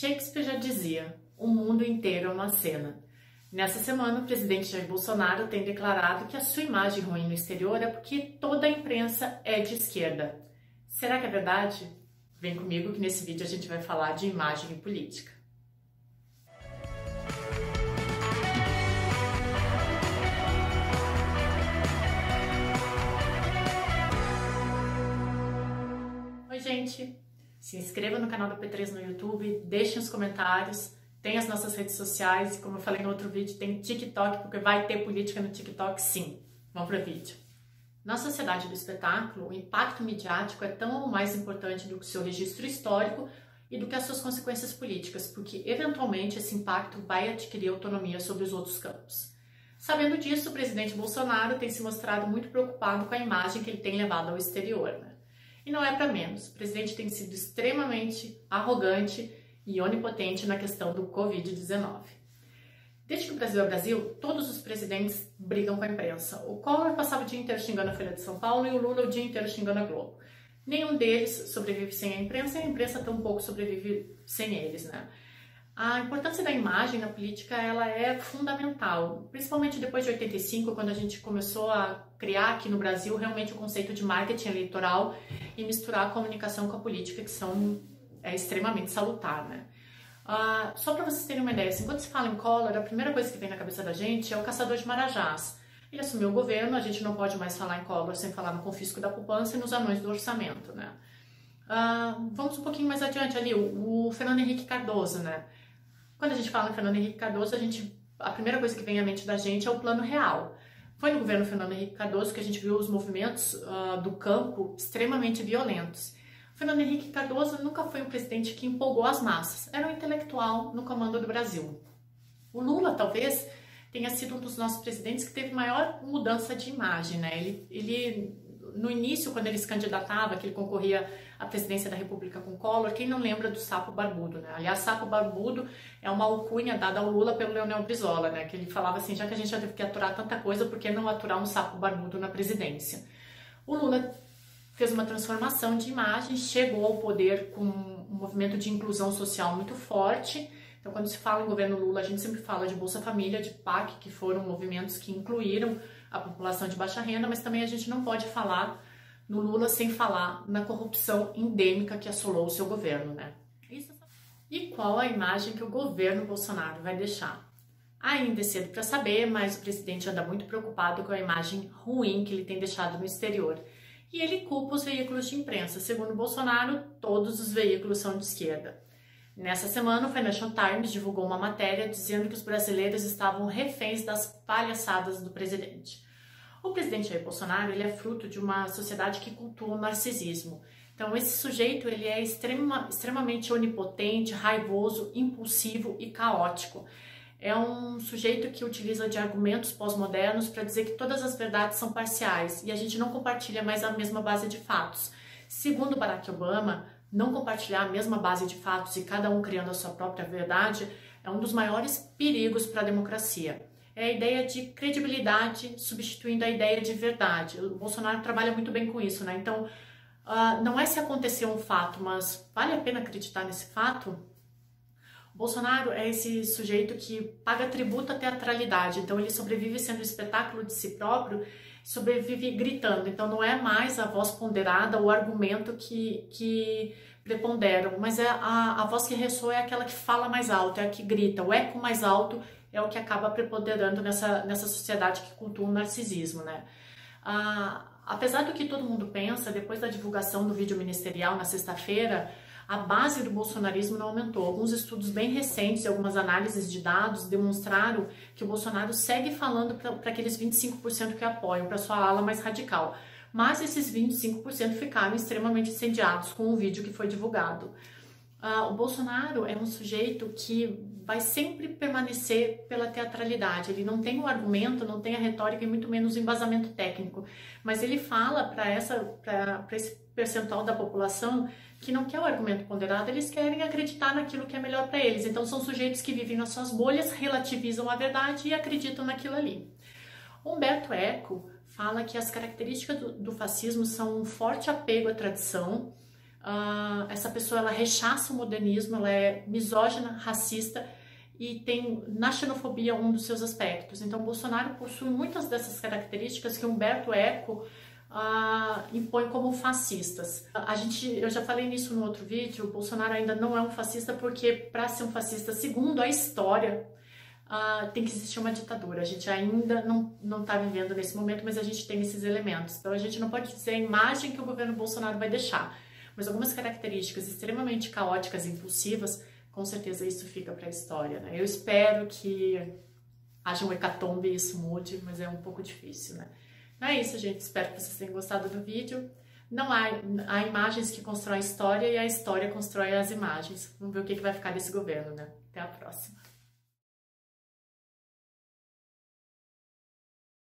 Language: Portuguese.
Shakespeare já dizia, o mundo inteiro é uma cena. Nessa semana, o presidente Jair Bolsonaro tem declarado que a sua imagem ruim no exterior é porque toda a imprensa é de esquerda. Será que é verdade? Vem comigo que nesse vídeo a gente vai falar de imagem e política. Oi, gente! Se inscreva no canal da P3 no YouTube, deixem os comentários, tem as nossas redes sociais e, como eu falei no outro vídeo, tem TikTok, porque vai ter política no TikTok sim. Vamos para o vídeo. Na sociedade do espetáculo, o impacto midiático é tão ou mais importante do que o seu registro histórico e do que as suas consequências políticas, porque eventualmente esse impacto vai adquirir autonomia sobre os outros campos. Sabendo disso, o presidente Bolsonaro tem se mostrado muito preocupado com a imagem que ele tem levado ao exterior, né? E não é para menos, o presidente tem sido extremamente arrogante e onipotente na questão do Covid-19. Desde que o Brasil é Brasil, todos os presidentes brigam com a imprensa. O Collor passava o dia inteiro xingando a Folha de São Paulo e o Lula o dia inteiro xingando a Globo. Nenhum deles sobrevive sem a imprensa e a imprensa tampouco sobrevive sem eles, né? A importância da imagem na política ela é fundamental, principalmente depois de 85, quando a gente começou a criar aqui no Brasil realmente o conceito de marketing eleitoral e misturar a comunicação com a política, que é extremamente salutar, né? Só para vocês terem uma ideia, assim, quando se fala em Collor, a primeira coisa que vem na cabeça da gente é o caçador de marajás. Ele assumiu o governo, a gente não pode mais falar em Collor sem falar no confisco da poupança e nos anões do orçamento, né? Vamos um pouquinho mais adiante ali, o Fernando Henrique Cardoso, né? Quando a gente fala em Fernando Henrique Cardoso, a primeira coisa que vem à mente da gente é o Plano Real. Foi no governo Fernando Henrique Cardoso que a gente viu os movimentos do campo extremamente violentos. O Fernando Henrique Cardoso nunca foi um presidente que empolgou as massas, era um intelectual no comando do Brasil. O Lula, talvez, tenha sido um dos nossos presidentes que teve maior mudança de imagem, né? Ele no início, quando ele se candidatava, que ele concorria à presidência da República com Collor, quem não lembra do sapo barbudo, né? Aliás, sapo barbudo é uma alcunha dada ao Lula pelo Leonel Brizola, né? Que ele falava assim, já que a gente já teve que aturar tanta coisa, por que não aturar um sapo barbudo na presidência? O Lula fez uma transformação de imagem, chegou ao poder com um movimento de inclusão social muito forte. Então, quando se fala em governo Lula, a gente sempre fala de Bolsa Família, de PAC, que foram movimentos que incluíram a população de baixa renda, mas também a gente não pode falar no Lula sem falar na corrupção endêmica que assolou o seu governo, né? E qual a imagem que o governo Bolsonaro vai deixar? Ainda é cedo para saber, mas o presidente anda muito preocupado com a imagem ruim que ele tem deixado no exterior. E ele culpa os veículos de imprensa. Segundo Bolsonaro, todos os veículos são de esquerda. Nessa semana, o Financial Times divulgou uma matéria dizendo que os brasileiros estavam reféns das palhaçadas do presidente. O presidente Jair Bolsonaro ele é fruto de uma sociedade que cultua o narcisismo. Então, esse sujeito ele é extremamente onipotente, raivoso, impulsivo e caótico. É um sujeito que utiliza de argumentos pós-modernos para dizer que todas as verdades são parciais e a gente não compartilha mais a mesma base de fatos. Segundo Barack Obama, não compartilhar a mesma base de fatos e cada um criando a sua própria verdade é um dos maiores perigos para a democracia. É a ideia de credibilidade substituindo a ideia de verdade. O Bolsonaro trabalha muito bem com isso, né? Então, não é se acontecer um fato, mas vale a pena acreditar nesse fato? O Bolsonaro é esse sujeito que paga tributo à teatralidade, então ele sobrevive sendo o espetáculo de si próprio, sobrevive gritando, então não é mais a voz ponderada, o argumento que preponderam, mas é a voz que ressoa é aquela que fala mais alto, é a que grita, o eco mais alto é o que acaba preponderando nessa sociedade que cultua o narcisismo, né? Apesar do que todo mundo pensa, depois da divulgação do vídeo ministerial na sexta-feira, a base do bolsonarismo não aumentou. Alguns estudos bem recentes e algumas análises de dados demonstraram que o Bolsonaro segue falando para aqueles 25% que apoiam, para sua ala mais radical. Mas esses 25% ficaram extremamente incendiados com o vídeo que foi divulgado. O Bolsonaro é um sujeito que vai sempre permanecer pela teatralidade. Ele não tem o argumento, não tem a retórica e muito menos o embasamento técnico. Mas ele fala para esse percentual da população que não quer o argumento ponderado, eles querem acreditar naquilo que é melhor para eles. Então são sujeitos que vivem nas suas bolhas, relativizam a verdade e acreditam naquilo ali. Humberto Eco fala que as características do fascismo são um forte apego à tradição, essa pessoa ela rechaça o modernismo, ela é misógina, racista e tem na xenofobia um dos seus aspectos. Então, Bolsonaro possui muitas dessas características que Humberto Eco impõe como fascistas. Eu já falei nisso no outro vídeo, o Bolsonaro ainda não é um fascista porque, para ser um fascista, segundo a história, tem que existir uma ditadura. A gente ainda não está vivendo nesse momento, mas a gente tem esses elementos. Então, a gente não pode dizer a imagem que o governo Bolsonaro vai deixar, mas algumas características extremamente caóticas e impulsivas, com certeza isso fica para a história, né? Eu espero que haja um hecatombe e isso mude, mas é um pouco difícil, né? Não é isso, gente. Espero que vocês tenham gostado do vídeo. Não há imagens que constroem a história e a história constrói as imagens. Vamos ver o que vai ficar desse governo, né? Até a próxima.